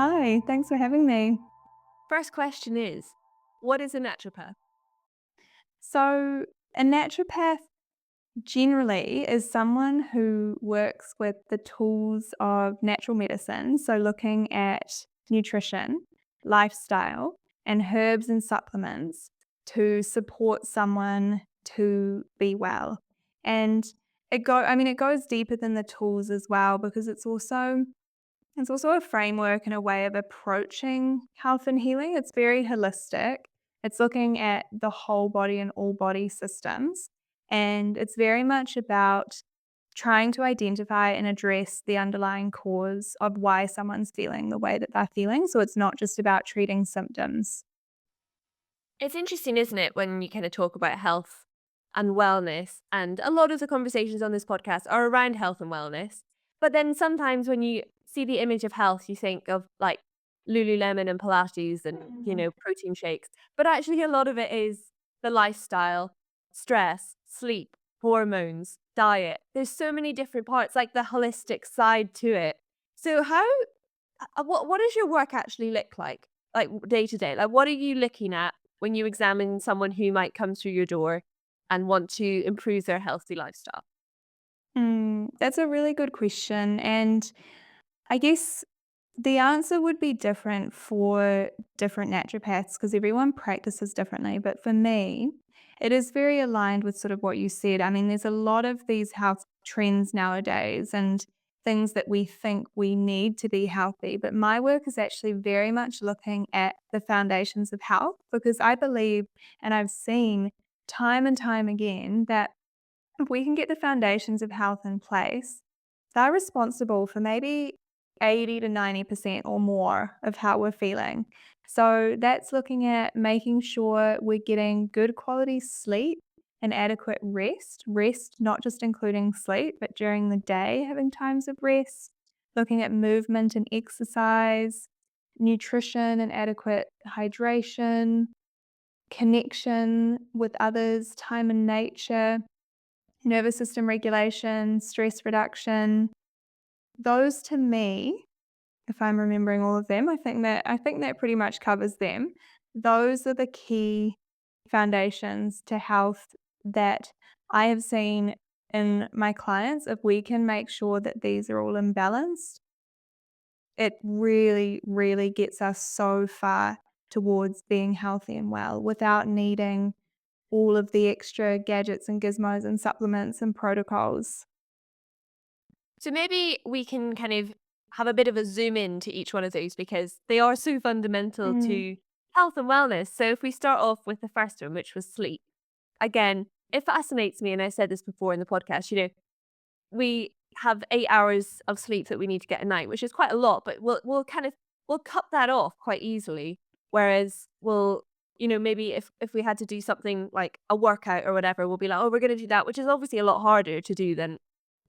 Hi, thanks for having me. First question is, what is a naturopath? So, a naturopath generally is someone who works with the tools of natural medicine, so looking at nutrition, lifestyle, and herbs and supplements to support someone to be well. And it goes deeper than the tools as well because it's also a framework and a way of approaching health and healing. It's very holistic. It's looking at the whole body and all body systems. And it's very much about trying to identify and address the underlying cause of why someone's feeling the way that they're feeling. So it's not just about treating symptoms. It's interesting, isn't it, when you kind of talk about health and wellness, and a lot of the conversations on this podcast are around health and wellness. But then sometimes when you see the image of health, you think of like Lululemon and Pilates and, Mhm. protein shakes. But actually, a lot of it is the lifestyle, stress, sleep, hormones, diet. There's so many different parts, like the holistic side to it. So, what does your work actually look like day to day? Like, what are you looking at when you examine someone who might come through your door and want to improve their healthy lifestyle? That's a really good question. And I guess the answer would be different for different naturopaths because everyone practices differently. But for me, it is very aligned with sort of what you said. I mean, there's a lot of these health trends nowadays and things that we think we need to be healthy. But my work is actually very much looking at the foundations of health because I believe and I've seen time and time again that if we can get the foundations of health in place, they're responsible for maybe 80 to 90% or more of how we're feeling. So that's looking at making sure we're getting good quality sleep and adequate rest. Rest, not just including sleep, but during the day, having times of rest, looking at movement and exercise, nutrition and adequate hydration, connection with others, time in nature, nervous system regulation, stress reduction. Those to me, if I'm remembering all of them, I think that pretty much covers them. Those are the key foundations to health that I have seen in my clients. If we can make sure that these are all imbalanced, it really, really gets us so far towards being healthy and well without needing all of the extra gadgets and gizmos and supplements and protocols. So maybe we can kind of have a bit of a zoom in to each one of those because they are so fundamental Mm. to health and wellness. So if we start off with the first one, which was sleep, again, it fascinates me, and I said this before in the podcast. We have 8 hours of sleep that we need to get a night, which is quite a lot, but we'll cut that off quite easily. Whereas maybe if we had to do something like a workout or whatever, we'll be like, oh, we're going to do that, which is obviously a lot harder to do than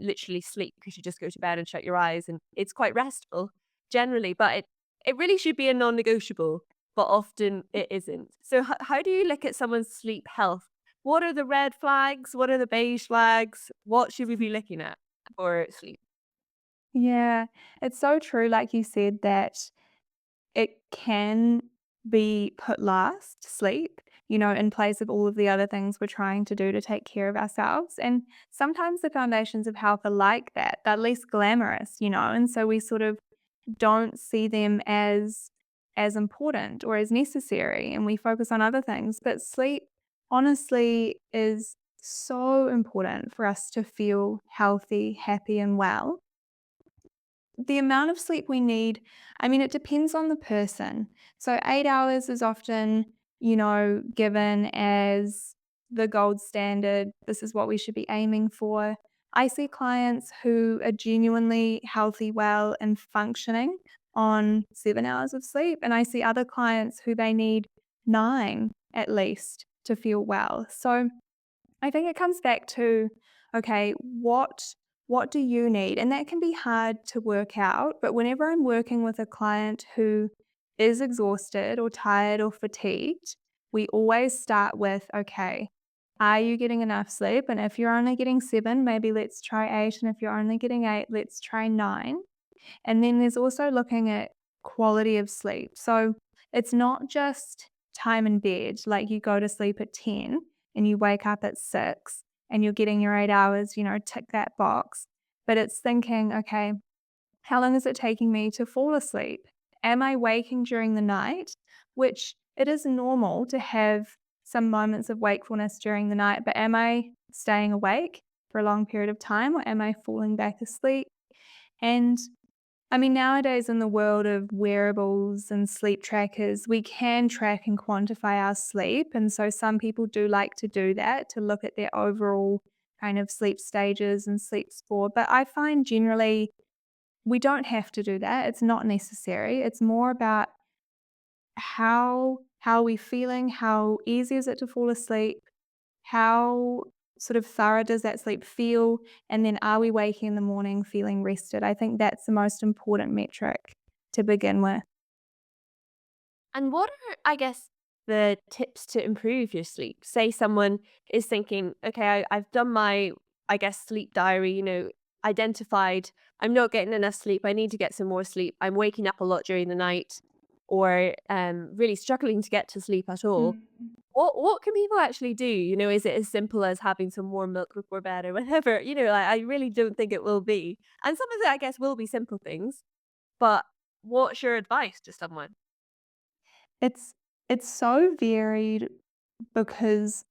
literally sleep because you just go to bed and shut your eyes, and it's quite restful generally. But it really should be a non-negotiable, but often it isn't. So how do you look at someone's sleep health? What are the red flags? What are the beige flags? What should we be looking at for sleep? Yeah, it's so true, like you said, that it can be put last, sleep, in place of all of the other things we're trying to do to take care of ourselves. And sometimes the foundations of health are like that. They're less glamorous, and so we sort of don't see them as important or as necessary and we focus on other things. But sleep honestly is so important for us to feel healthy, happy and well. The amount of sleep we need, I mean, it depends on the person. So 8 hours is often, given as the gold standard. This is what we should be aiming for. I see clients who are genuinely healthy, well, and functioning on 7 hours of sleep, and I see other clients who they need 9 at least to feel well. So I think it comes back to, okay, what do you need? And that can be hard to work out, but whenever I'm working with a client who is exhausted or tired or fatigued, we always start with, okay, are you getting enough sleep? And if you're only getting 7, maybe let's try 8. And if you're only getting 8, let's try 9. And then there's also looking at quality of sleep. So it's not just time in bed, like you go to sleep at 10 and you wake up at 6 and you're getting your 8 hours, tick that box. But it's thinking, okay, how long is it taking me to fall asleep? Am I waking during the night? Which it is normal to have some moments of wakefulness during the night, but am I staying awake for a long period of time or am I falling back asleep? And I mean, nowadays in the world of wearables and sleep trackers, we can track and quantify our sleep. And so some people do like to do that to look at their overall kind of sleep stages and sleep score. But I find generally we don't have to do that. It's not necessary. It's more about how are we feeling? How easy is it to fall asleep? How sort of thorough does that sleep feel? And then are we waking in the morning feeling rested? I think that's the most important metric to begin with. And what are, I guess, the tips to improve your sleep? Say someone is thinking, okay, I've done my, I guess, sleep diary, identified I'm not getting enough sleep. I need to get some more sleep. I'm waking up a lot during the night or really struggling to get to sleep at all. Mm. What can people actually do? Is it as simple as having some more milk before bed or whatever? Like, I really don't think it will be. And some of it, I guess, will be simple things. But what's your advice to someone? It's it's so varied because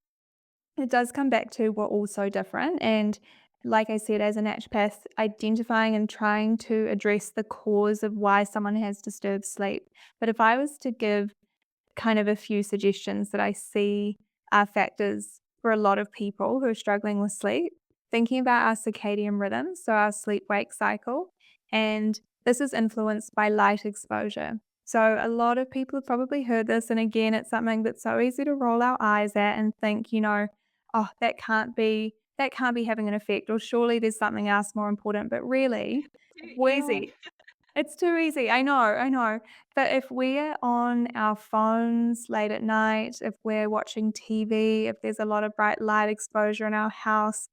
it does come back to we're all so different. And like I said, as a naturopath, identifying and trying to address the cause of why someone has disturbed sleep. But if I was to give kind of a few suggestions that I see are factors for a lot of people who are struggling with sleep. Thinking about our circadian rhythm, so our sleep wake cycle, and this is influenced by light exposure. So, a lot of people have probably heard this, and again, it's something that's so easy to roll our eyes at and think, oh, that can't be having an effect, or surely there's something else more important. But really, Too if we easy. it's too easy. I know. But if we're on our phones late at night, if we're watching TV, if there's a lot of bright light exposure in our house,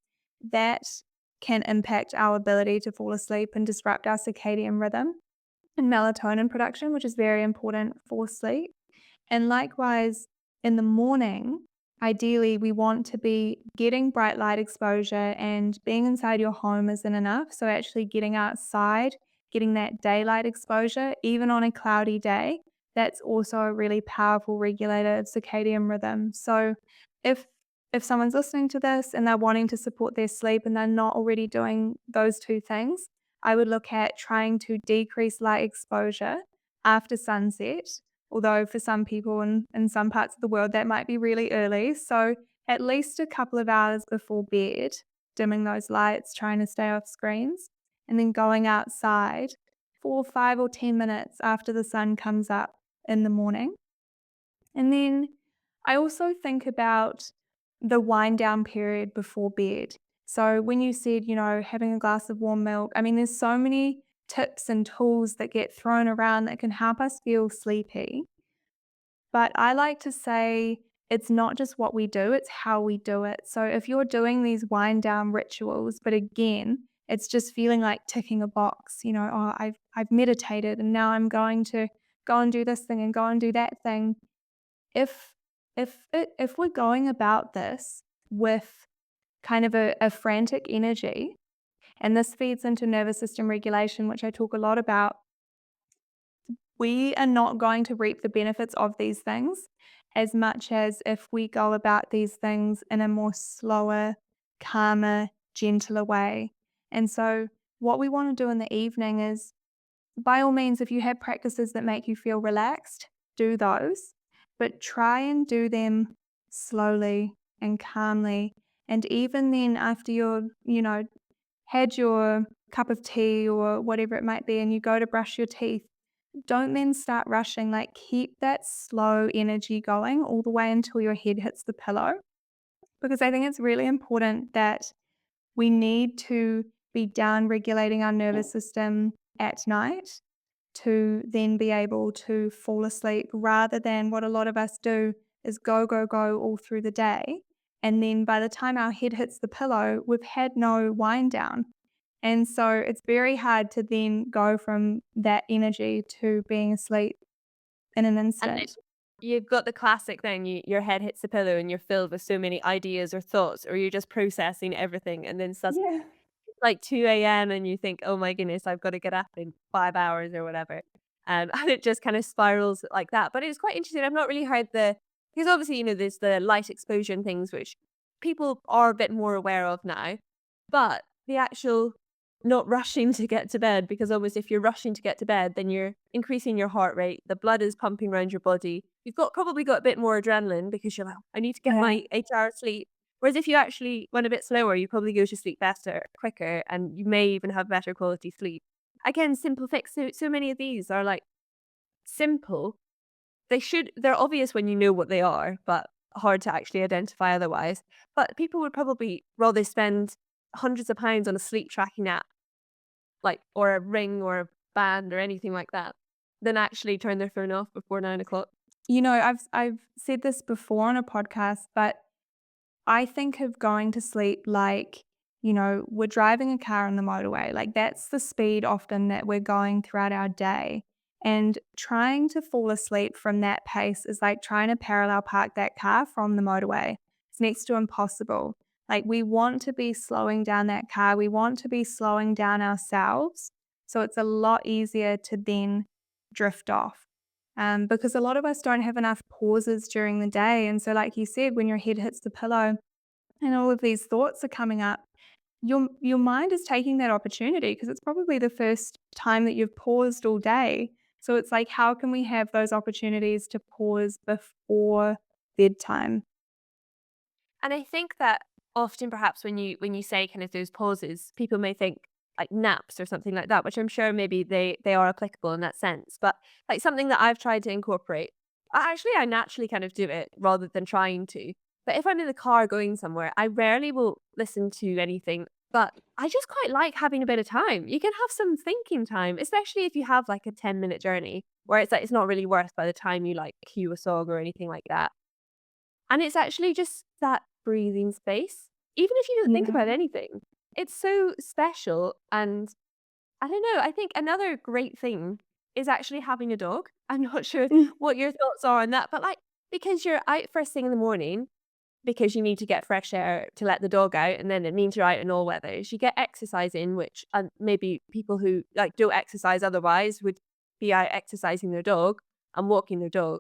that can impact our ability to fall asleep and disrupt our circadian rhythm and melatonin production, which is very important for sleep. And likewise, in the morning, ideally, we want to be getting bright light exposure, and being inside your home isn't enough. So, actually, getting outside, getting that daylight exposure, even on a cloudy day, that's also a really powerful regulator of circadian rhythm. So, if if someone's listening to this and they're wanting to support their sleep and they're not already doing those two things, I would look at trying to decrease light exposure after sunset. Although for some people in some parts of the world, that might be really early. So at least a couple of hours before bed, dimming those lights, trying to stay off screens, and then going outside for 5 or 10 minutes after the sun comes up in the morning. And then I also think about the wind down period before bed. So when you said, having a glass of warm milk, I mean, there's so many tips and tools that get thrown around that can help us feel sleepy. But I like to say it's not just what we do, it's how we do it. So if you're doing these wind down rituals, but again, it's just feeling like ticking a box, oh, I've meditated and now I'm going to go and do this thing and go and do that thing. If if we're going about this with kind of a frantic energy, and this feeds into nervous system regulation, which I talk a lot about, we are not going to reap the benefits of these things as much as if we go about these things in a more slower, calmer, gentler way. And so, what we want to do in the evening is, by all means, if you have practices that make you feel relaxed, do those, but try and do them slowly and calmly. And even then, after had your cup of tea or whatever it might be, and you go to brush your teeth, don't then start rushing. Like, keep that slow energy going all the way until your head hits the pillow. Because I think it's really important that we need to be down regulating our nervous system at night to then be able to fall asleep, rather than what a lot of us do is go, go, go all through the day. And then by the time our head hits the pillow, we've had no wind down. And so it's very hard to then go from that energy to being asleep in an And then instant. you've got the classic thing, your head hits the pillow and you're filled with so many ideas or thoughts, or you're just processing everything, and then suddenly Yeah. like 2 a.m. and you think, "Oh my goodness, I've got to get up in 5 hours," or whatever. And it just kind of spirals like that. But it's quite interesting. I've not really heard because obviously, there's the light exposure and things which people are a bit more aware of now. But the actual not rushing to get to bed, because almost if you're rushing to get to bed, then you're increasing your heart rate, the blood is pumping around your body. You've probably got a bit more adrenaline because you're like, I need to get Yeah. my 8 hours sleep. Whereas if you actually went a bit slower, you probably go to sleep faster, quicker, and you may even have better quality sleep. Again, simple fix. So many of these are like simple. They're obvious when you know what they are, but hard to actually identify otherwise. But people would probably rather spend hundreds of pounds on a sleep tracking app, like, or a ring or a band or anything like that, than actually turn their phone off before 9 o'clock. I've said this before on a podcast, but I think of going to sleep like, we're driving a car on the motorway. Like that's the speed often that we're going throughout our day. And trying to fall asleep from that pace is like trying to parallel park that car from the motorway. It's next to impossible. Like we want to be slowing down that car. We want to be slowing down ourselves. So it's a lot easier to then drift off. Because a lot of us don't have enough pauses during the day. And so, like you said, when your head hits the pillow, and all of these thoughts are coming up, your mind is taking that opportunity because it's probably the first time that you've paused all day. So it's like, how can we have those opportunities to pause before bedtime? And I think that often perhaps when you say kind of those pauses, people may think like naps or something like that, which I'm sure maybe they are applicable in that sense. But like something that I've tried to incorporate, I naturally kind of do it rather than trying to. But if I'm in the car going somewhere, I rarely will listen to anything. But I just quite like having a bit of time. You can have some thinking time, especially if you have like a 10-minute journey where it's like it's not really worth by the time you like cue a song or anything like that. And it's actually just that breathing space. Even if you don't think Yeah. about anything, it's so special. And I don't know, I think another great thing is actually having a dog. I'm not sure Mm. what your thoughts are on that, but like, because you're out first thing in the morning, because you need to get fresh air to let the dog out, and then it means you're out in all weathers. You get exercise in, which maybe people who like don't exercise otherwise would be out exercising their dog and walking their dog.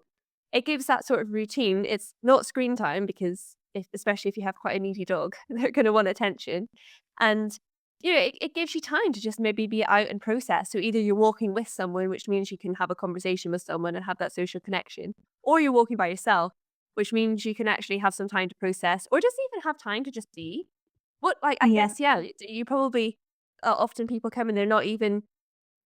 It gives that sort of routine. It's not screen time because especially if you have quite a needy dog, they're going to want attention, and it gives you time to just maybe be out and process. So either you're walking with someone, which means you can have a conversation with someone and have that social connection, or you're walking by yourself, which means you can actually have some time to process or just even have time to just be. What, like, I Yeah. guess, yeah, you probably, often people come and they're not even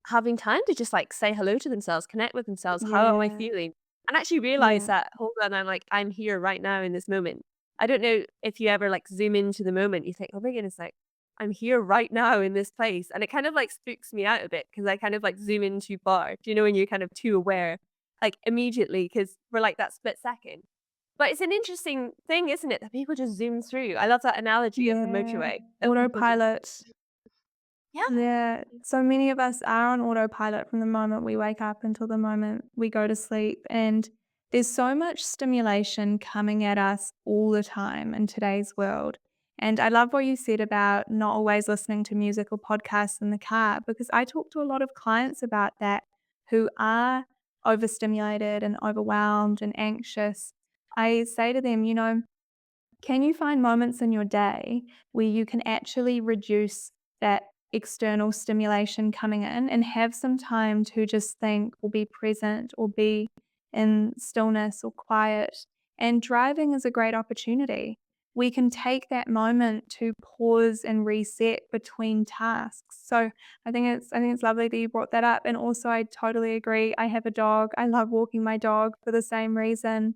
having time to just like say hello to themselves, connect with themselves. How am I Yeah. feeling? And actually realize Yeah. that, hold on, I'm here right now in this moment. I don't know if you ever like zoom into the moment, you think, oh my goodness, like, I'm here right now in this place. And it kind of like spooks me out a bit because I kind of like zoom in too far. Do you know when you're kind of too aware, like immediately, because we're like that split second. But it's an interesting thing, isn't it, that people just zoom through. I love that analogy of the Yeah. motorway, that people just Autopilot. yeah. Yeah, so many of us are on autopilot from the moment we wake up until the moment we go to sleep. And there's so much stimulation coming at us all the time in today's world. And I love what you said about not always listening to music or podcasts in the car, because I talk to a lot of clients about that who are overstimulated and overwhelmed and anxious. I say to them, can you find moments in your day where you can actually reduce that external stimulation coming in and have some time to just think or be present or be in stillness or quiet? And driving is a great opportunity. We can take that moment to pause and reset between tasks. So I think it's lovely that you brought that up. And also I totally agree. I have a dog. I love walking my dog for the same reason.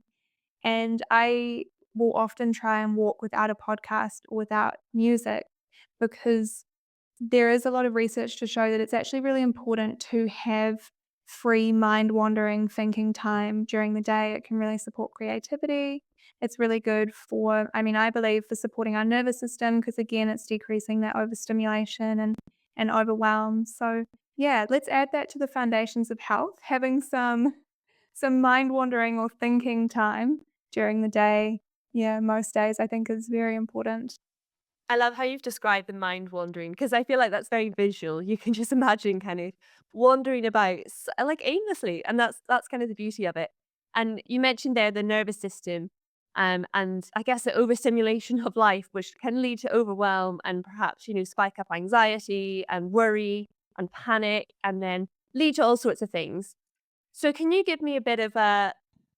And I will often try and walk without a podcast or without music because there is a lot of research to show that it's actually really important to have free mind wandering thinking time during the day. It can really support creativity. It's really good I believe for supporting our nervous system because again, it's decreasing that overstimulation and and overwhelm. So, yeah, let's add that to the foundations of health, having some mind wandering or thinking time during the day. Yeah, most days I think is very important. I love how you've described the mind wandering because I feel like that's very visual. You can just imagine kind of wandering about like aimlessly, and that's kind of the beauty of it. And you mentioned there the nervous system, and I guess the overstimulation of life, which can lead to overwhelm and perhaps spike up anxiety and worry and panic, and then lead to all sorts of things. So, can you give me a bit of a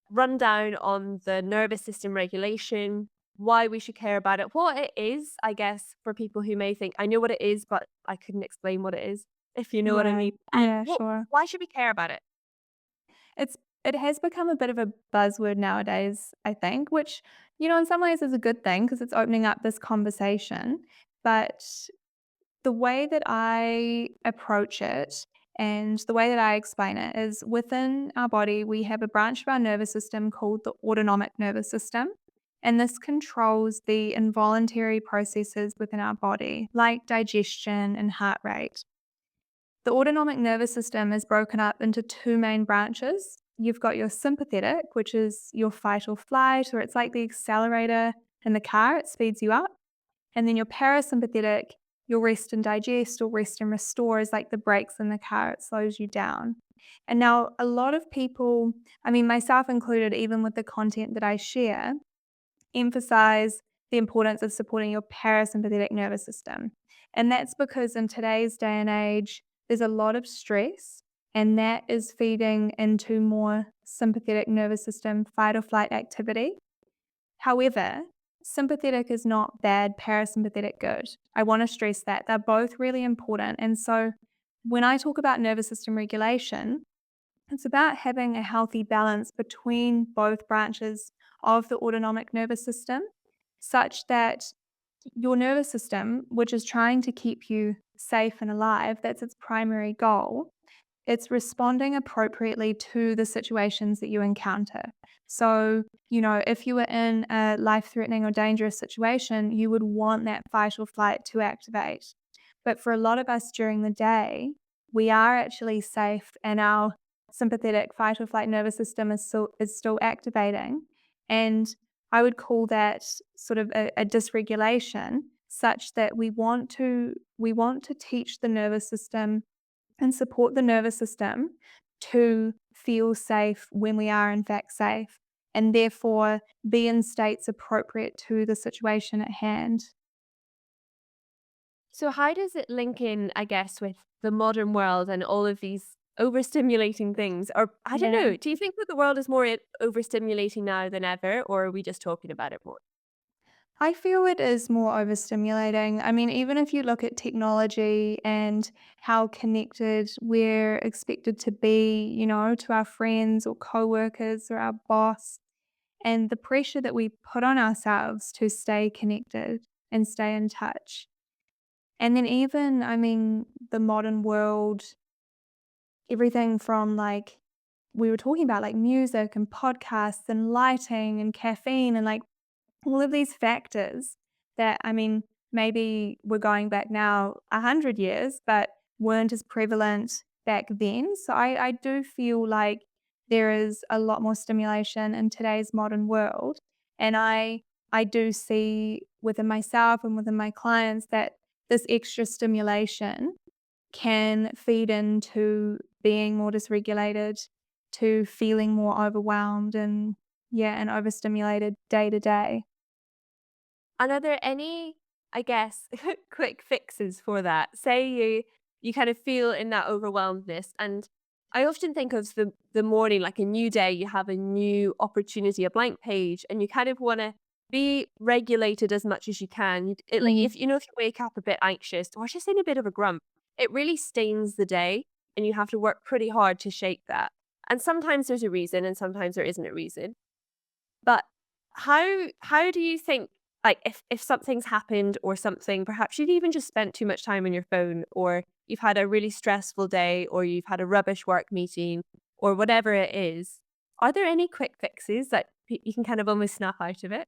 rundown on the nervous system regulation, why we should care about it, what it is, I guess, for people who may think, I know what it is, but I couldn't explain what it is, if you know what I Right. mean. And Yeah, sure. why should we care about it? It's it has become a bit of a buzzword nowadays, I think, which, in some ways is a good thing because it's opening up this conversation. But the way that I approach it and the way that I explain it is within our body, we have a branch of our nervous system called the autonomic nervous system. And this controls the involuntary processes within our body, like digestion and heart rate. The autonomic nervous system is broken up into two main branches. You've got your sympathetic, which is your fight or flight, or it's like the accelerator in the car, it speeds you up. And then your parasympathetic, your rest and digest or rest and restore is like the brakes in the car, it slows you down. And now, a lot of people, I mean, myself included, even with the content that I share, emphasize the importance of supporting your parasympathetic nervous system. And that's because in today's day and age, there's a lot of stress, and that is feeding into more sympathetic nervous system fight or flight activity. However, sympathetic is not bad, parasympathetic good. I want to stress that they're both really important. And so when I talk about nervous system regulation, it's about having a healthy balance between both branches of the autonomic nervous system, such that your nervous system, which is trying to keep you safe and alive, that's its primary goal, it's responding appropriately to the situations that you encounter. So, if you were in a life threatening or dangerous situation, you would want that fight or flight to activate. But for a lot of us during the day, we are actually safe and our sympathetic fight or flight nervous system is still activating. And I would call that sort of a dysregulation such that we want to teach the nervous system and support the nervous system to feel safe when we are in fact safe, and therefore be in states appropriate to the situation at hand. So, how does it link in, I guess, with the modern world and all of these overstimulating things? Or, I don't Yeah. know, do you think that the world is more overstimulating now than ever, or are we just talking about it more? I feel it is more overstimulating. I mean, even if you look at technology and how connected we're expected to be, to our friends or coworkers or our boss, and the pressure that we put on ourselves to stay connected and stay in touch. And then even, I mean, the modern world, everything from like we were talking about like music and podcasts and lighting and caffeine and like all of these factors that, I mean, maybe we're going back now 100 years, but weren't as prevalent back then. So I do feel like there is a lot more stimulation in today's modern world. And I do see within myself and within my clients that this extra stimulation can feed into being more dysregulated, to feeling more overwhelmed and yeah, and overstimulated day to day. And are there any, I guess, quick fixes for that? Say you kind of feel in that overwhelmedness, and I often think of the morning like a new day. You have a new opportunity, a blank page, and you kind of want to be regulated as much as you can. Like Mm. if you wake up a bit anxious or just in a bit of a grump, it really stains the day, and you have to work pretty hard to shake that. And sometimes there's a reason, and sometimes there isn't a reason. But how do you think, like, if something's happened or something, perhaps you've even just spent too much time on your phone, or you've had a really stressful day, or you've had a rubbish work meeting, or whatever it is, are there any quick fixes that you can kind of almost snap out of it?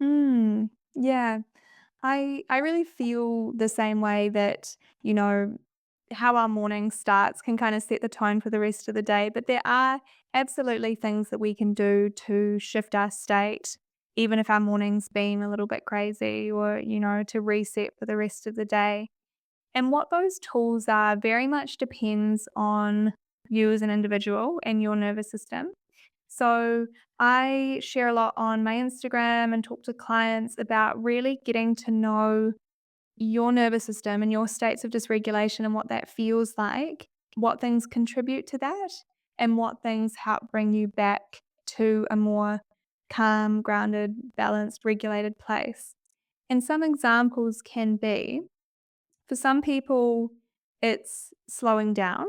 Mm, yeah. I really feel the same way that, you know, how our morning starts can kind of set the tone for the rest of the day, but there are absolutely things that we can do to shift our state, even if our morning's been a little bit crazy or, to reset for the rest of the day. And what those tools are very much depends on you as an individual and your nervous system. So I share a lot on my Instagram and talk to clients about really getting to know your nervous system and your states of dysregulation and what that feels like, what things contribute to that, and what things help bring you back to a more calm, grounded, balanced, regulated place. And some examples can be for some people, it's slowing down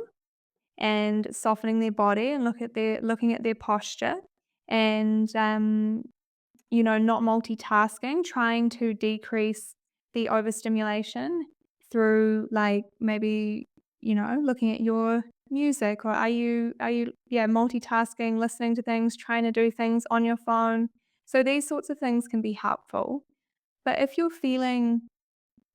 and softening their body and looking at their posture and not multitasking, trying to decrease the overstimulation through like maybe, looking at your music, or are you multitasking, listening to things, trying to do things on your phone. So these sorts of things can be helpful. But if you're feeling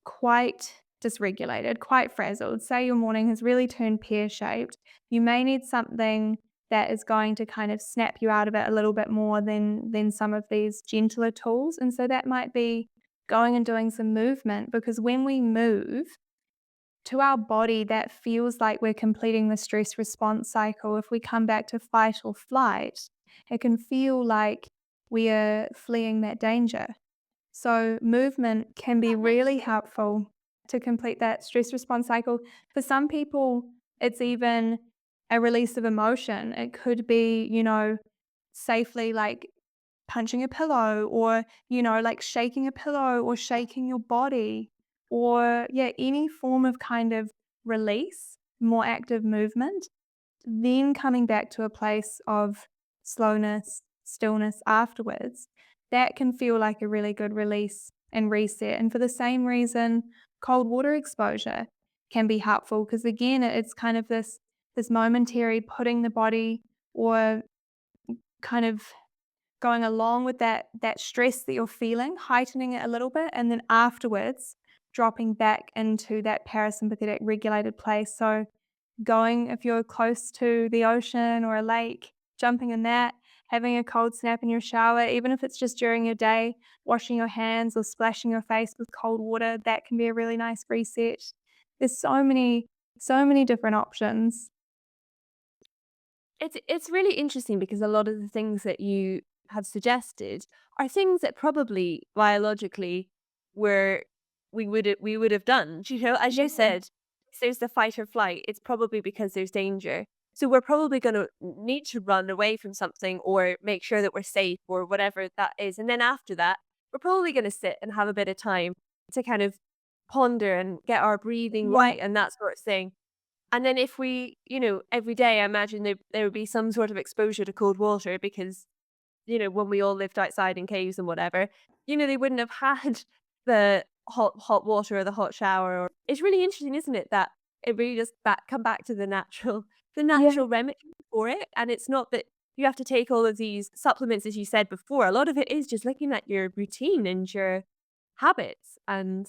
quite dysregulated, quite frazzled, say your morning has really turned pear-shaped, you may need something that is going to kind of snap you out of it a little bit more than some of these gentler tools. And so that might be going and doing some movement, because when we move, to our body, that feels like we're completing the stress response cycle. If we come back to fight or flight, it can feel like we are fleeing that danger. So movement can be really helpful to complete that stress response cycle. For some people, it's even a release of emotion. It could be, safely like punching a pillow, or, like shaking a pillow or shaking your body, or, yeah, any form of kind of release, more active movement, then coming back to a place of slowness, stillness afterwards, that can feel like a really good release and reset. And for the same reason, cold water exposure can be helpful, because again, it's kind of this momentary putting the body, or kind of going along with that stress that you're feeling, heightening it a little bit, and then afterwards dropping back into that parasympathetic regulated place. So going, if you're close to the ocean or a lake, jumping in that, having a cold snap in your shower, even if it's just during your day, washing your hands or splashing your face with cold water, that can be a really nice reset. There's so many different options. It's really interesting because a lot of the things that you have suggested are things that probably biologically were we would have done. You know, as you Yeah. said, if there's the fight or flight, it's probably because there's danger. So we're probably going to need to run away from something or make sure that we're safe or whatever that is. And then after that, we're probably going to sit and have a bit of time to kind of ponder and get our breathing Yeah. right and that sort of thing. And then if we, every day, I imagine there would be some sort of exposure to cold water because, when we all lived outside in caves and whatever, they wouldn't have had the hot water or the hot shower. Or it's really interesting, isn't it, that it really does come back to the natural the Yeah. natural remedy for it. And it's not that you have to take all of these supplements, as you said before. A lot of it is just looking at your routine and your habits and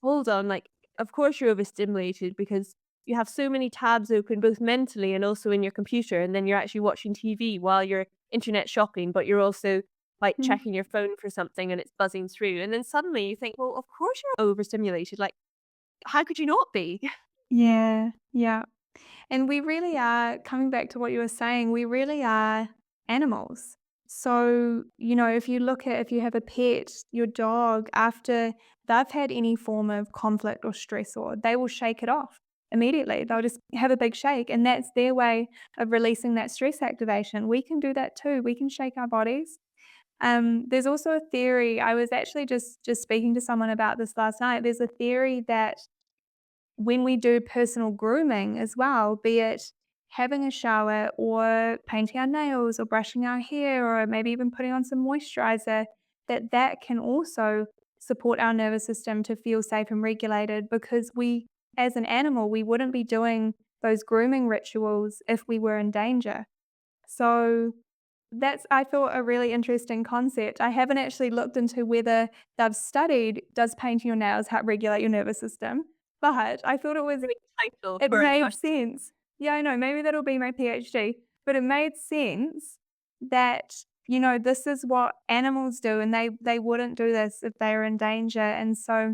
hold on, like, of course you're overstimulated because you have so many tabs open both mentally and also in your computer, and then you're actually watching TV while you're internet shopping, but you're also like Mhm. checking your phone for something and it's buzzing through. And then suddenly you think, well, of course you're overstimulated. Like, how could you not be? Yeah. Yeah. And we really are, coming back to what you were saying, we really are animals. So, if you have a pet, your dog, after they've had any form of conflict or stress, or they will shake it off immediately. They'll just have a big shake, and that's their way of releasing that stress activation. We can do that too. We can shake our bodies. There's also a theory. I was actually just speaking to someone about this last night. There's a theory that when we do personal grooming as well, be it having a shower or painting our nails or brushing our hair or maybe even putting on some moisturizer, that can also support our nervous system to feel safe and regulated, because we, as an animal, we wouldn't be doing those grooming rituals if we were in danger. So That's, I thought, a really interesting concept. I haven't actually looked into whether they've studied, does painting your nails help regulate your nervous system? But I thought Great title it for a made discussion. sense. Yeah, I know, maybe that'll be my PhD, but it made sense that, this is what animals do, and they wouldn't do this if they were in danger, and so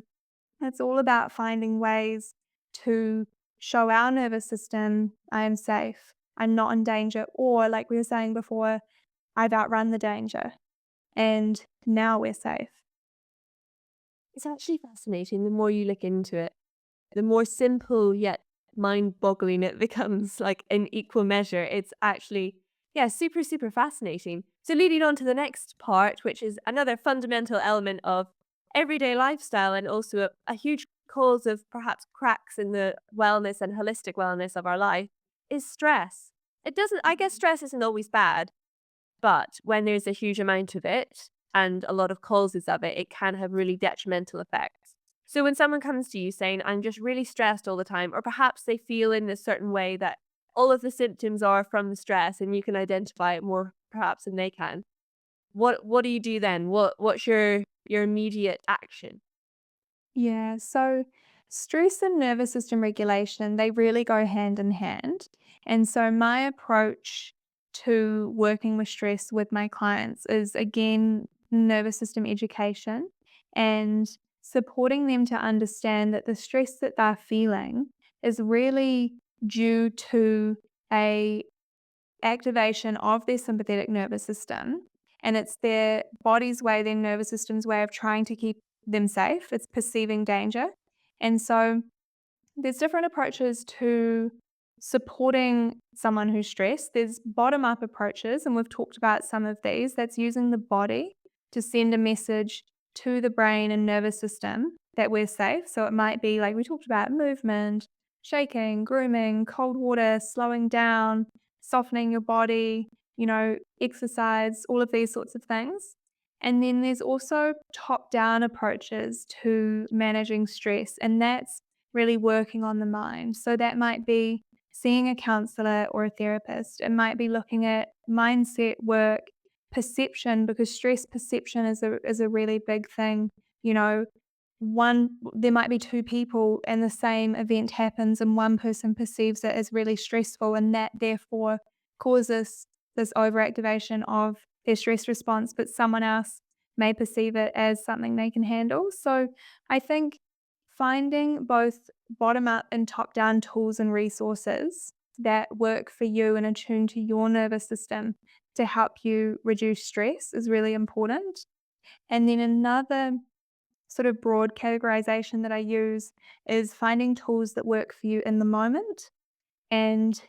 it's all about finding ways to show our nervous system, "I am safe, I'm not in danger," or like we were saying before, "I've outrun the danger, and now we're safe." It's actually fascinating the more you look into it. The more simple yet mind-boggling it becomes, like, in equal measure. It's actually, yeah, super, super fascinating. So leading on to the next part, which is another fundamental element of everyday lifestyle and also a huge cause of perhaps cracks in the wellness and holistic wellness of our life, is stress. It doesn't I guess stress isn't always bad, but when there's a huge amount of it and a lot of causes of it, it can have really detrimental effects. So when someone comes to you saying, I'm just really stressed all the time, or perhaps they feel in a certain way that all of the symptoms are from the stress and you can identify it more perhaps than they can. What do you do then? What's your immediate action? Yeah, so stress and nervous system regulation, they really go hand in hand. And so my approach to working with stress with my clients is, again, nervous system education and supporting them to understand that the stress that they're feeling is really due to a activation of their sympathetic nervous system, and it's their body's way, their nervous system's way of trying to keep them safe. It's perceiving danger. And so there's different approaches to supporting someone who's stressed. There's bottom up approaches, and we've talked about some of these. That's using the body to send a message to the brain and nervous system that we're safe. So it might be like we talked about movement, shaking, grooming, cold water, slowing down, softening your body, exercise, all of these sorts of things. And then there's also top down approaches to managing stress, and that's really working on the mind. So that might be seeing a counselor or a therapist. It might be looking at mindset work, perception, because stress perception is a really big thing. You know, there might be two people and the same event happens and one person perceives it as really stressful, and that therefore causes this overactivation of their stress response, but someone else may perceive it as something they can handle. So I think finding both bottom up and top down tools and resources that work for you and attune to your nervous system to help you reduce stress is really important. And then another sort of broad categorization that I use is finding tools that work for you in the moment and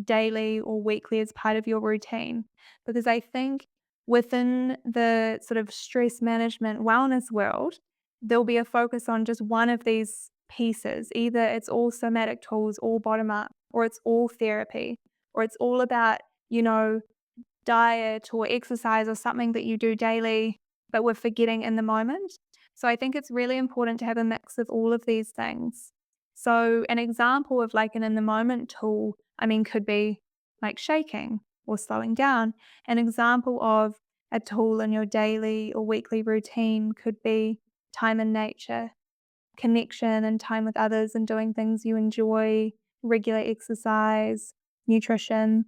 daily or weekly as part of your routine. Because I think within the sort of stress management wellness world, there'll be a focus on just one of these pieces. Either it's all somatic tools, all bottom up, or it's all therapy, or it's all about, you know, diet or exercise or something that you do daily, but we're forgetting in the moment. So I think it's really important to have a mix of all of these things. So an example of like an in the moment tool, I mean, could be like shaking or slowing down. An example of a tool in your daily or weekly routine could be time in nature, connection and time with others and doing things you enjoy, regular exercise, nutrition.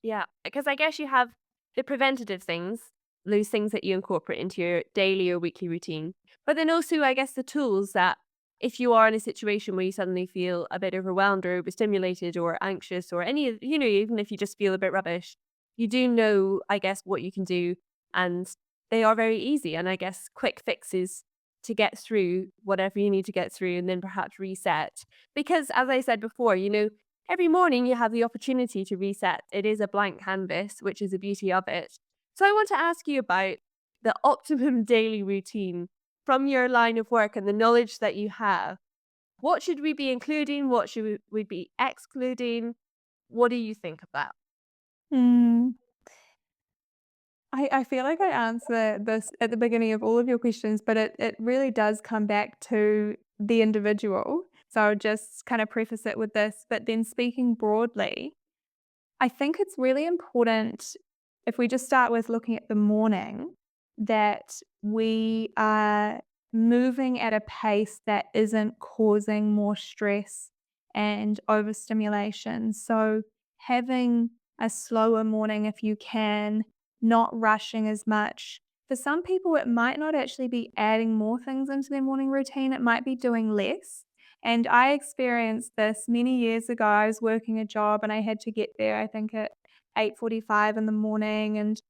Yeah, because I guess you have the preventative things, those things that you incorporate into your daily or weekly routine. But then also, I guess, the tools that if you are in a situation where you suddenly feel a bit overwhelmed or overstimulated or anxious or any, even if you just feel a bit rubbish, you do know, I guess, what you can do. And they are very easy. And I guess quick fixes to get through whatever you need to get through and then perhaps reset. Because as I said before, every morning you have the opportunity to reset. It is a blank canvas, which is the beauty of it. So I want to ask you about the optimum daily routine from your line of work and the knowledge that you have. What should we be including? What should we be excluding? What do you think of that? Mm. I feel like I answer this at the beginning of all of your questions, but it really does come back to the individual. So I'll just kind of preface it with this, but then speaking broadly, I think it's really important, if we just start with looking at the morning, that we are moving at a pace that isn't causing more stress and overstimulation. So, having a slower morning if you can, not rushing as much. For some people, it might not actually be adding more things into their morning routine, it might be doing less. And I experienced this many years ago. I was working a job and I had to get there, I think, at 8:45 in the morning, and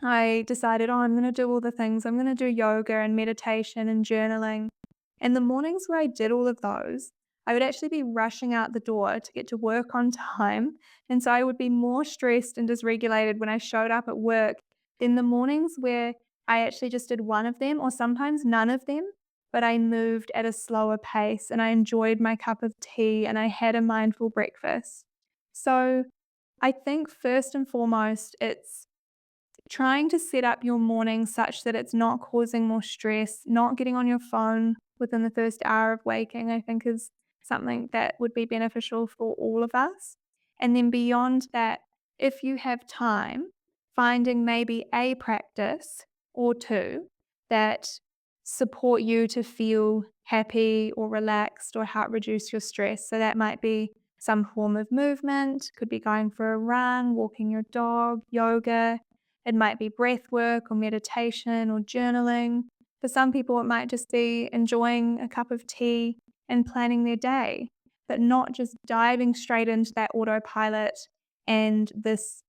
I decided, "Oh, I'm gonna do all the things. I'm gonna do yoga and meditation and journaling." And the mornings where I did all of those, I would actually be rushing out the door to get to work on time, and so I would be more stressed and dysregulated when I showed up at work than the mornings where I actually just did one of them or sometimes none of them, but I moved at a slower pace and I enjoyed my cup of tea and I had a mindful breakfast. So, I think first and foremost, it's trying to set up your morning such that it's not causing more stress, not getting on your phone within the first hour of waking, I think is something that would be beneficial for all of us. And then beyond that, if you have time, finding maybe a practice or two that support you to feel happy or relaxed or help reduce your stress. So that might be some form of movement, could be going for a run, walking your dog, yoga, it might be breath work or meditation or journaling. For some people, it might just be enjoying a cup of tea and planning their day, but not just diving straight into that autopilot and this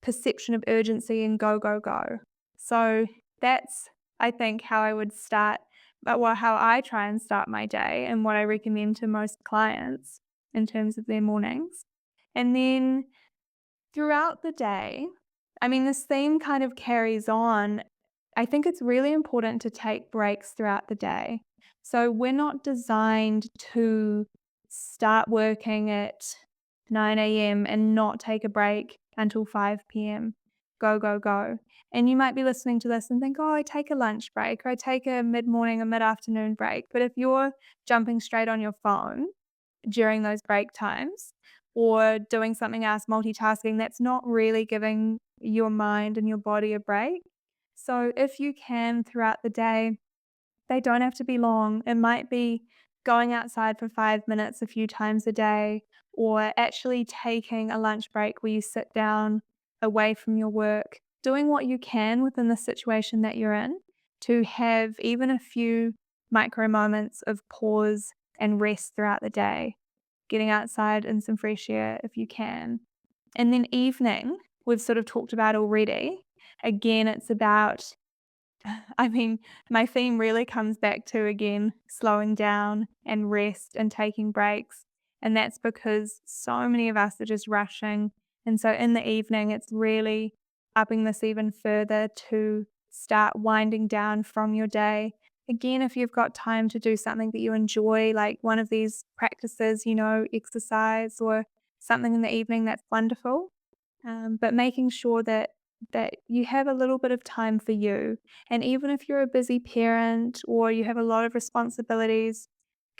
perception of urgency and go, go, go. So that's, I think, how I would start, but well, how I try and start my day and what I recommend to most clients in terms of their mornings. And then throughout the day, I mean, this theme kind of carries on. I think it's really important to take breaks throughout the day. So we're not designed to start working at 9 a.m. and not take a break until 5 p.m. Go, go, go. And you might be listening to this and think, oh, I take a lunch break or I take a mid morning or mid afternoon break. But if you're jumping straight on your phone, during those break times or doing something else, multitasking, that's not really giving your mind and your body a break. So if you can throughout the day, they don't have to be long. It might be going outside for 5 minutes a few times a day, or actually taking a lunch break where you sit down away from your work, doing what you can within the situation that you're in to have even a few micro moments of pause and rest throughout the day, getting outside in some fresh air if you can. And then evening, we've sort of talked about already. Again, it's about I mean, my theme really comes back to, again, slowing down and rest and taking breaks. And that's because so many of us are just rushing. And so in the evening, it's really upping this even further to start winding down from your day. Again, if you've got time to do something that you enjoy, like one of these practices, exercise or something in the evening, that's wonderful. But making sure that you have a little bit of time for you. And even if you're a busy parent or you have a lot of responsibilities,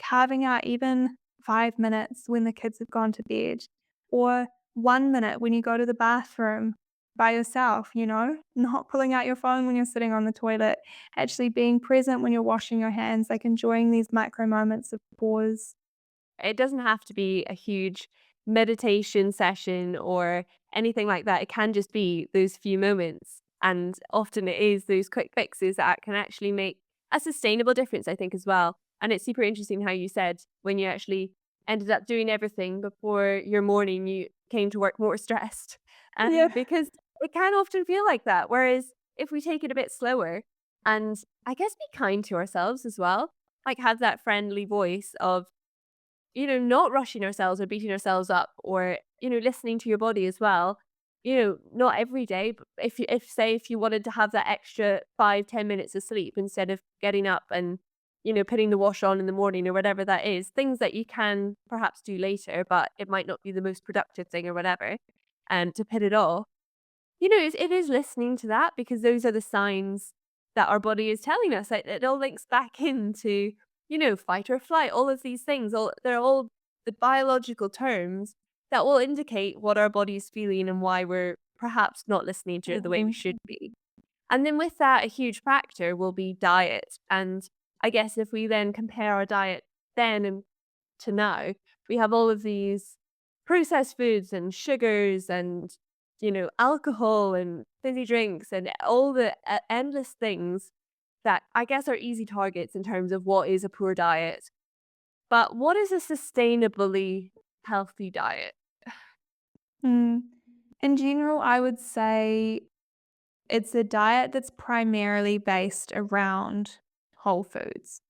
carving out even 5 minutes when the kids have gone to bed, or 1 minute when you go to the bathroom by yourself, not pulling out your phone when you're sitting on the toilet, actually being present when you're washing your hands, like enjoying these micro moments of pause. It doesn't have to be a huge meditation session or anything like that. It can just be those few moments. And often it is those quick fixes that can actually make a sustainable difference, I think, as well. And it's super interesting how you said when you actually ended up doing everything before your morning, you came to work more stressed. Yeah. Because it can often feel like that. Whereas if we take it a bit slower and I guess be kind to ourselves as well, like have that friendly voice of, not rushing ourselves or beating ourselves up or, listening to your body as well. Not every day, but if you wanted to have that extra 5-10 minutes of sleep instead of getting up and, putting the wash on in the morning or whatever that is, things that you can perhaps do later, but it might not be the most productive thing or whatever, and to put it off. It is listening to that because those are the signs that our body is telling us. It all links back into, fight or flight, all of these things. They're all the biological terms that will indicate what our body's feeling and why we're perhaps not listening to it the way we Mhm. should be. And then with that, a huge factor will be diet. And I guess if we then compare our diet then and to now, we have all of these processed foods and sugars and, alcohol and fizzy drinks and all the endless things that I guess are easy targets in terms of what is a poor diet. But what is a sustainably healthy diet? Mm. In general, I would say it's a diet that's primarily based around whole foods.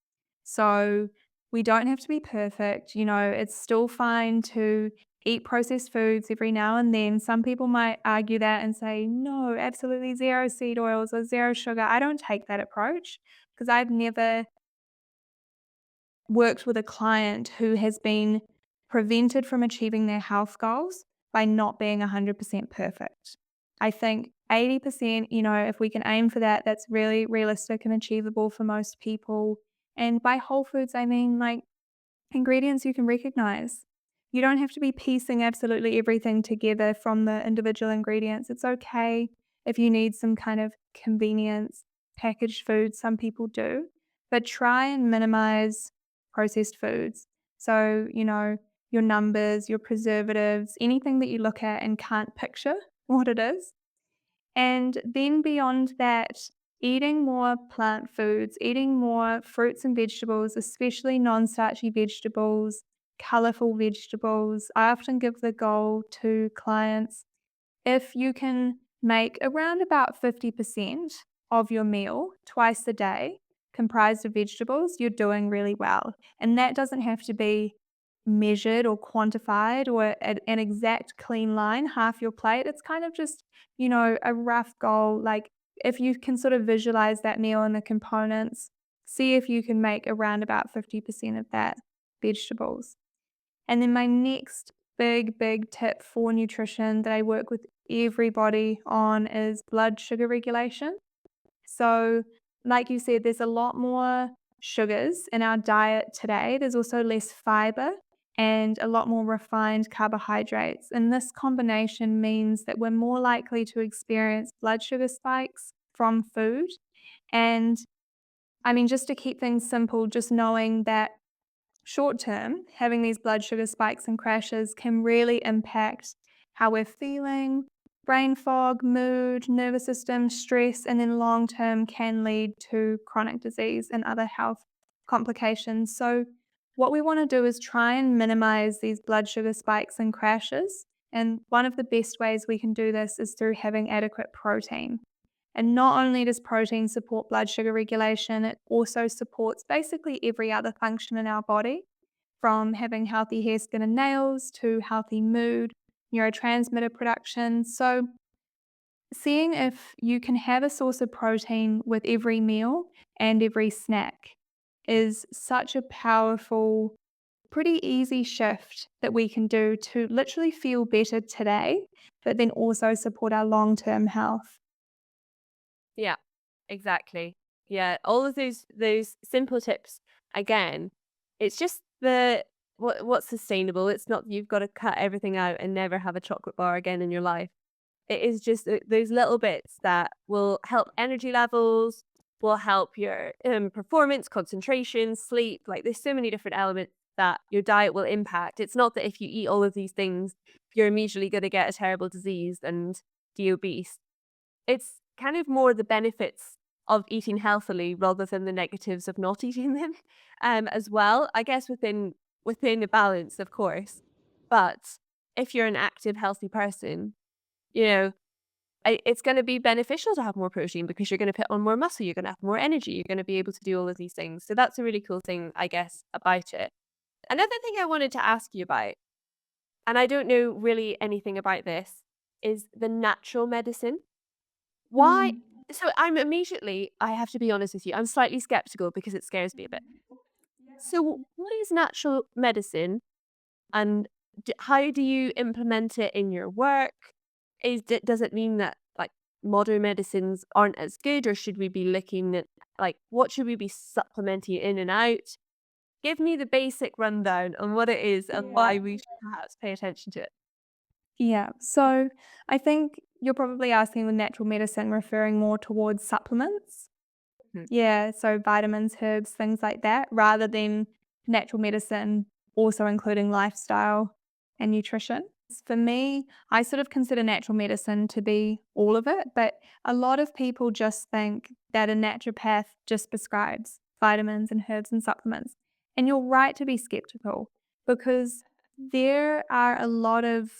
So we don't have to be perfect. It's still fine to eat processed foods every now and then. Some people might argue that and say, no, absolutely zero seed oils or zero sugar. I don't take that approach because I've never worked with a client who has been prevented from achieving their health goals by not being 100% perfect. I think 80%, if we can aim for that, that's really realistic and achievable for most people. And by whole foods, I mean like ingredients you can recognize. You don't have to be piecing absolutely everything together from the individual ingredients. It's okay if you need some kind of convenience packaged food, some people do, but try and minimize processed foods. So, your numbers, your preservatives, anything that you look at and can't picture what it is, and then beyond that, eating more plant foods, eating more fruits and vegetables, especially non starchy vegetables, colorful vegetables. I often give the goal to clients if you can make around about 50% of your meal twice a day comprised of vegetables, you're doing really well. And that doesn't have to be measured or quantified or an exact clean line, half your plate. It's kind of just, a rough goal. Like if you can sort of visualize that meal and the components, see if you can make around about 50% of that vegetables. And then my next big, big tip for nutrition that I work with everybody on is blood sugar regulation. So, like you said, there's a lot more sugars in our diet today. There's also less fiber and a lot more refined carbohydrates. And this combination means that we're more likely to experience blood sugar spikes from food. And I mean, just to keep things simple, just knowing that short term, having these blood sugar spikes and crashes can really impact how we're feeling, brain fog, mood, nervous system, stress, and then long term can lead to chronic disease and other health complications. So, what we want to do is try and minimize these blood sugar spikes and crashes. And one of the best ways we can do this is through having adequate protein. And not only does protein support blood sugar regulation, it also supports basically every other function in our body, from having healthy hair, skin, and nails to healthy mood, neurotransmitter production. So, seeing if you can have a source of protein with every meal and every snack is such a powerful, pretty easy shift that we can do to literally feel better today, but then also support our long term health. Yeah, exactly. Yeah, all of those simple tips. Again, it's just what's sustainable. It's not you've got to cut everything out and never have a chocolate bar again in your life. It is just those little bits that will help energy levels, will help your performance, concentration, sleep. Like there's so many different elements that your diet will impact. It's not that if you eat all of these things, you're immediately going to get a terrible disease and be obese. It's kind of more the benefits of eating healthily rather than the negatives of not eating them, as well. I guess within a balance, of course. But if you're an active, healthy person, you know, it's going to be beneficial to have more protein because you're going to put on more muscle, you're going to have more energy, you're going to be able to do all of these things. So that's a really cool thing, I guess, about it. Another thing I wanted to ask you about, and I don't know really anything about this, is the natural medicine. Why? Mm. So I have to be honest with you, I'm slightly skeptical because it scares me a bit. So, what is natural medicine and how do you implement it in your work? Does it mean that like modern medicines aren't as good, or should we be looking at like what should we be supplementing in and out? Give me the basic rundown on what it is and Yeah. why we should perhaps pay attention to it. Yeah. So I think you're probably asking with natural medicine referring more towards supplements. Mhm. Yeah, so vitamins, herbs, things like that, rather than natural medicine also including lifestyle and nutrition. For me, I sort of consider natural medicine to be all of it, but a lot of people just think that a naturopath just prescribes vitamins and herbs and supplements. And you're right to be skeptical because there are a lot of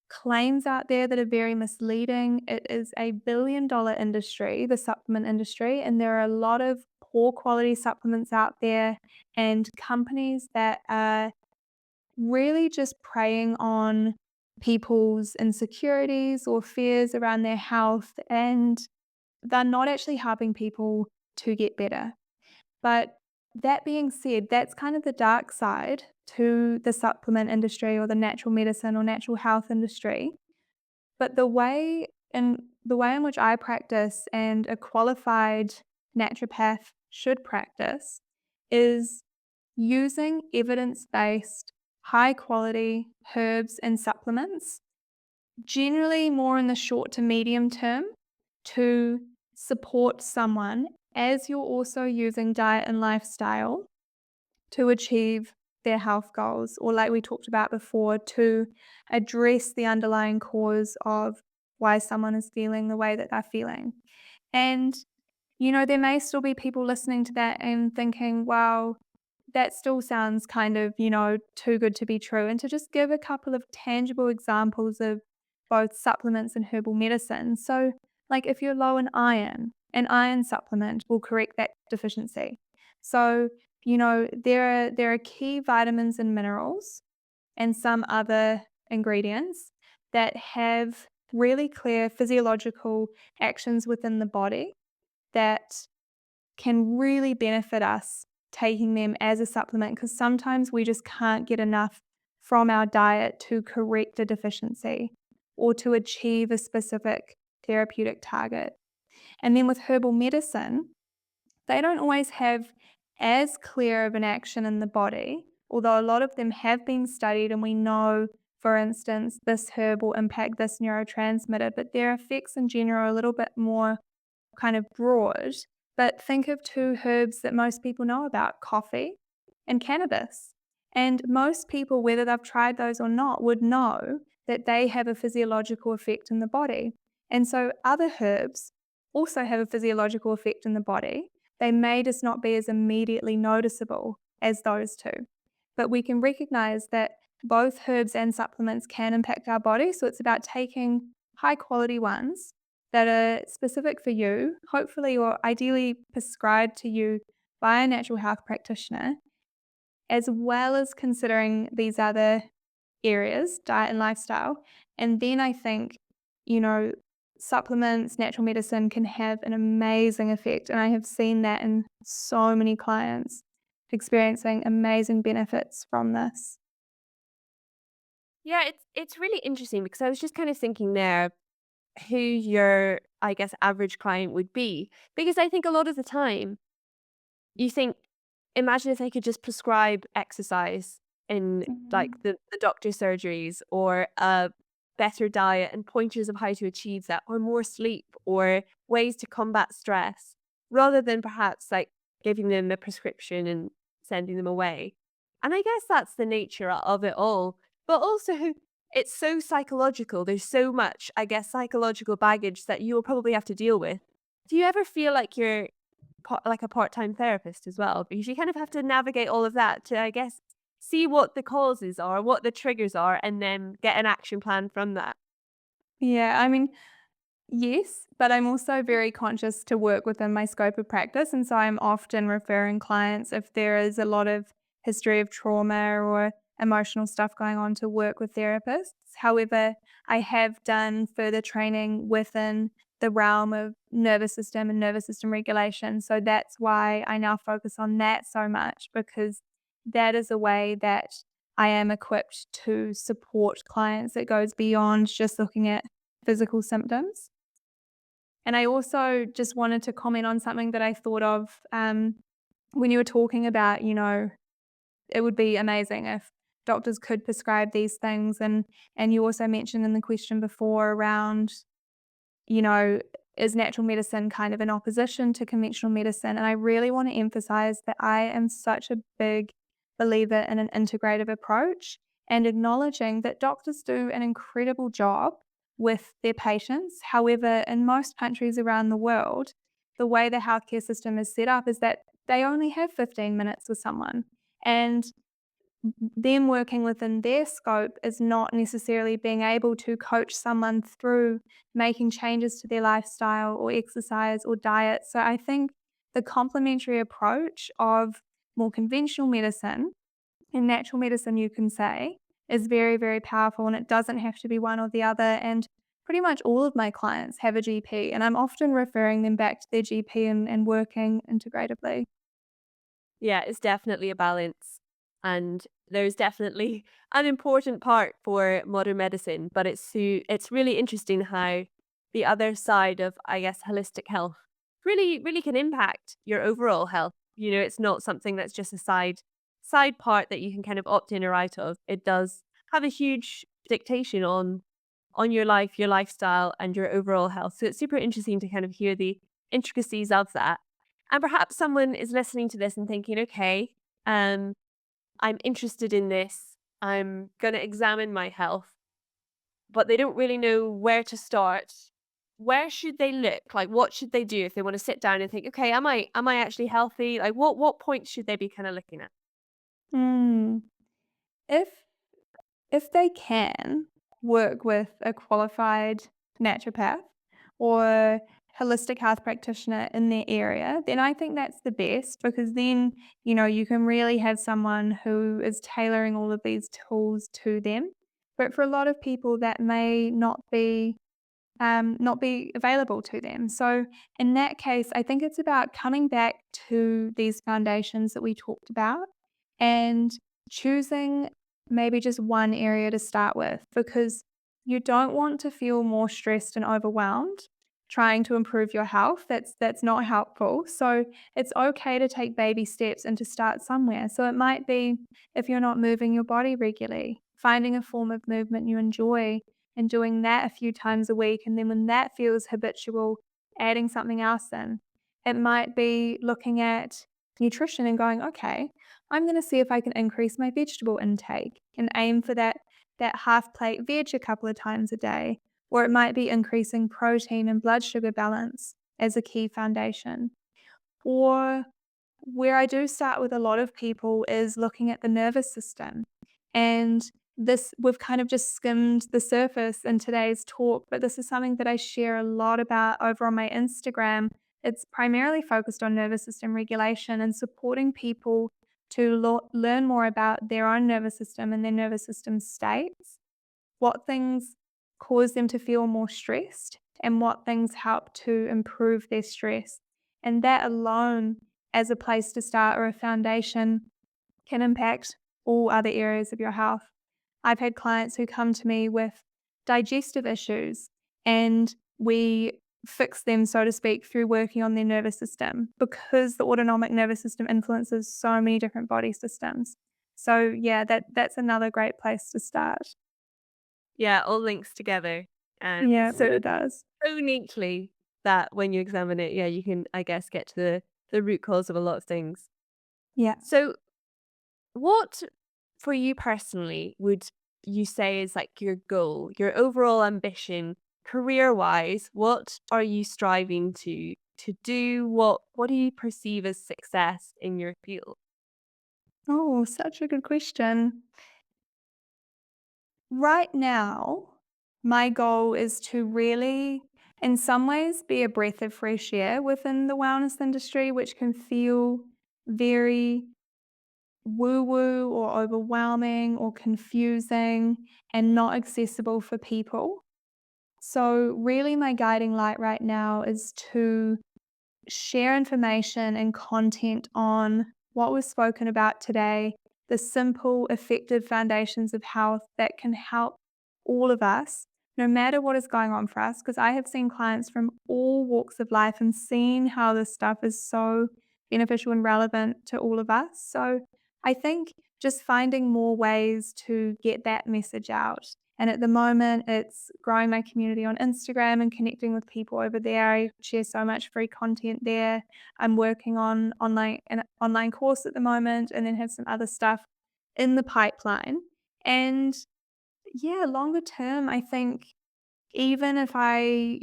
claims out there that are very misleading. It is a billion-dollar industry, the supplement industry, and there are a lot of poor quality supplements out there and companies that are really just preying on people's insecurities or fears around their health, and they're not actually helping people to get better. But that being said, that's kind of the dark side to the supplement industry or the natural medicine or natural health industry. But the way in which I practice and a qualified naturopath should practice is using evidence-based, high quality herbs and supplements, generally more in the short to medium term, to support someone as you're also using diet and lifestyle to achieve their health goals, or like we talked about before, to address the underlying cause of why someone is feeling the way that they're feeling. And, there may still be people listening to that and thinking, wow, that still sounds kind of, too good to be true. And to just give a couple of tangible examples of both supplements and herbal medicine. So, like if you're low in iron, an iron supplement will correct that deficiency. So, there are key vitamins and minerals and some other ingredients that have really clear physiological actions within the body that can really benefit us taking them as a supplement because sometimes we just can't get enough from our diet to correct a deficiency or to achieve a specific therapeutic target. And then with herbal medicine, they don't always have as clear of an action in the body, although a lot of them have been studied and we know, for instance, this herb will impact this neurotransmitter, but their effects in general are a little bit more kind of broad. But think of two herbs that most people know about, coffee and cannabis. And most people, whether they've tried those or not, would know that they have a physiological effect in the body. And so other herbs also have a physiological effect in the body. They may just not be as immediately noticeable as those two. But we can recognize that both herbs and supplements can impact our body. So it's about taking high quality ones that are specific for you, hopefully or ideally prescribed to you by a natural health practitioner, as well as considering these other areas, diet and lifestyle. And then I think, you know, supplements, natural medicine can have an amazing effect. And I have seen that in so many clients experiencing amazing benefits from this. Yeah, it's really interesting because I was just kind of thinking there who your, I guess, average client would be. Because I think a lot of the time you think, imagine if they could just prescribe exercise in Mhm. like the doctor's surgeries or a better diet and pointers of how to achieve that or more sleep or ways to combat stress rather than perhaps like giving them a prescription and sending them away. And I guess that's the nature of it all. But also it's so psychological. There's so much, I guess, psychological baggage that you will probably have to deal with. Do you ever feel like you're like a part-time therapist as well, because you kind of have to navigate all of that to, I guess, see what the causes are, what the triggers are, and then get an action plan from that. Yeah, I mean, yes, but I'm also very conscious to work within my scope of practice. And so I'm often referring clients if there is a lot of history of trauma or emotional stuff going on to work with therapists. However, I have done further training within the realm of nervous system and nervous system regulation. So that's why I now focus on that so much because that is a way that I am equipped to support clients that goes beyond just looking at physical symptoms. And I also just wanted to comment on something that I thought of when you were talking about, it would be amazing if doctors could prescribe these things. And you also mentioned in the question before around, you know, is natural medicine kind of in opposition to conventional medicine? And I really want to emphasize that I am such a big believer in an integrative approach and acknowledging that doctors do an incredible job with their patients. However, in most countries around the world, the way the healthcare system is set up is that they only have 15 minutes with someone. And them working within their scope is not necessarily being able to coach someone through making changes to their lifestyle or exercise or diet. So I think the complementary approach of more conventional medicine and natural medicine, you can say, is very, very powerful, and it doesn't have to be one or the other. And pretty much all of my clients have a GP, and I'm often referring them back to their GP and working integratively. Yeah, it's definitely a balance. And there's definitely an important part for modern medicine, but it's really interesting how the other side of, I guess, holistic health really can impact your overall health. It's not something that's just a side part that you can kind of opt in or out of. It does have a huge dictation on your life, your lifestyle, and your overall health. So it's super interesting to kind of hear the intricacies of that. And perhaps someone is listening to this and thinking, okay, um, I'm interested in this. I'm going to examine my health, but they don't really know where to start. Where should they look? Like, what should they do if they want to sit down and think, okay, am I actually healthy? Like, what points should they be kind of looking at? Hmm. If If they can work with a qualified naturopath or holistic health practitioner in their area, then I think that's the best because then, you can really have someone who is tailoring all of these tools to them. But for a lot of people, that may not be available to them. So, in that case, I think it's about coming back to these foundations that we talked about and choosing maybe just one area to start with because you don't want to feel more stressed and overwhelmed trying to improve your health. That's not helpful. So it's okay to take baby steps and to start somewhere. So it might be if you're not moving your body regularly, finding a form of movement you enjoy and doing that a few times a week. And then when that feels habitual, adding something else in. It might be looking at nutrition and going, okay, I'm going to see if I can increase my vegetable intake and aim for that half plate veg a couple of times a day. Or it might be increasing protein and blood sugar balance as a key foundation. Or where I do start with a lot of people is looking at the nervous system. And this, we've kind of just skimmed the surface in today's talk, but this is something that I share a lot about over on my Instagram. It's primarily focused on nervous system regulation and supporting people to learn more about their own nervous system and their nervous system states, what things cause them to feel more stressed, and what things help to improve their stress. And that alone, as a place to start or a foundation, can impact all other areas of your health. I've had clients who come to me with digestive issues, and we fix them, so to speak, through working on their nervous system because the autonomic nervous system influences so many different body systems. So yeah, that's another great place to start. Yeah, all links together. And Yeah, it so really does. so neatly that when you examine it, yeah, you can, I guess, get to the root cause of a lot of things. Yeah. So what, for you personally, would you say is like your goal, your overall ambition, career wise? What are you striving to do? What do you perceive as success in your field? Oh, such a good question. Right now, my goal is to really, in some ways, be a breath of fresh air within the wellness industry, which can feel very woo woo or overwhelming or confusing and not accessible for people. So, really, my guiding light right now is to share information and content on what was spoken about today, the simple, effective foundations of health that can help all of us, no matter what is going on for us. Because I have seen clients from all walks of life and seen how this stuff is so beneficial and relevant to all of us. So I think just finding more ways to get that message out. And at the moment, it's growing my community on Instagram and connecting with people over there. I share so much free content there. I'm working on an online course at the moment, and then have some other stuff in the pipeline. And yeah, longer term, I think even if I,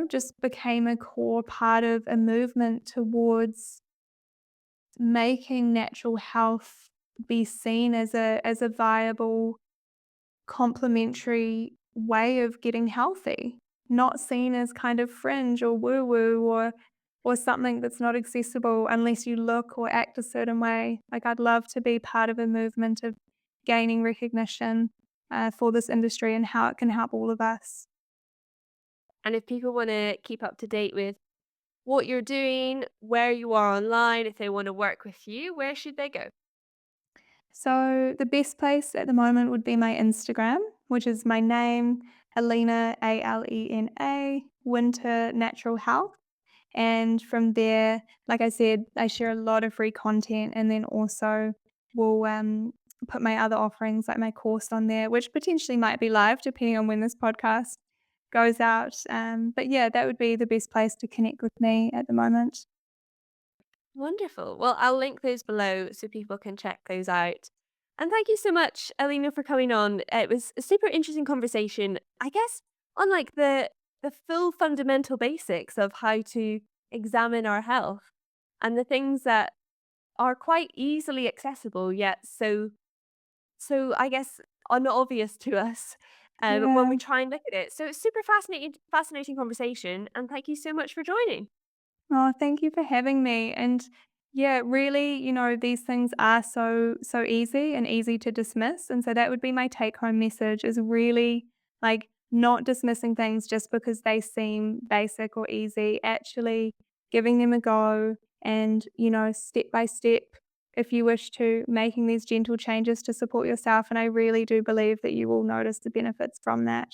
just became a core part of a movement towards making natural health be seen as a viable complementary way of getting healthy, not seen as kind of fringe or woo woo or something that's not accessible unless you look or act a certain way. Like I'd love to be part of a movement of gaining recognition for this industry and how it can help all of us. And if people want to keep up to date with what you're doing, where you are online, if they want to work with you, where should they go? So the best place at the moment would be my Instagram, which is my name, Alena, Alena, Winter Natural Health. And from there, like I said, I share a lot of free content and then also will put my other offerings like my course on there, which potentially might be live depending on when this podcast goes out. But yeah, that would be the best place to connect with me at the moment. Wonderful. Well, I'll link those below so people can check those out. And thank you so much, Alina, for coming on. It was a super interesting conversation. I guess on like the full fundamental basics of how to examine our health and the things that are quite easily accessible yet so I guess unobvious to us when Yeah. we try and look at it. So it's super fascinating conversation, and thank you so much for joining. Oh, thank you for having me. And yeah, really, these things are so easy and easy to dismiss. And so that would be my take home message is really like not dismissing things just because they seem basic or easy, actually giving them a go and, step by step, if you wish to, making these gentle changes to support yourself. And I really do believe that you will notice the benefits from that.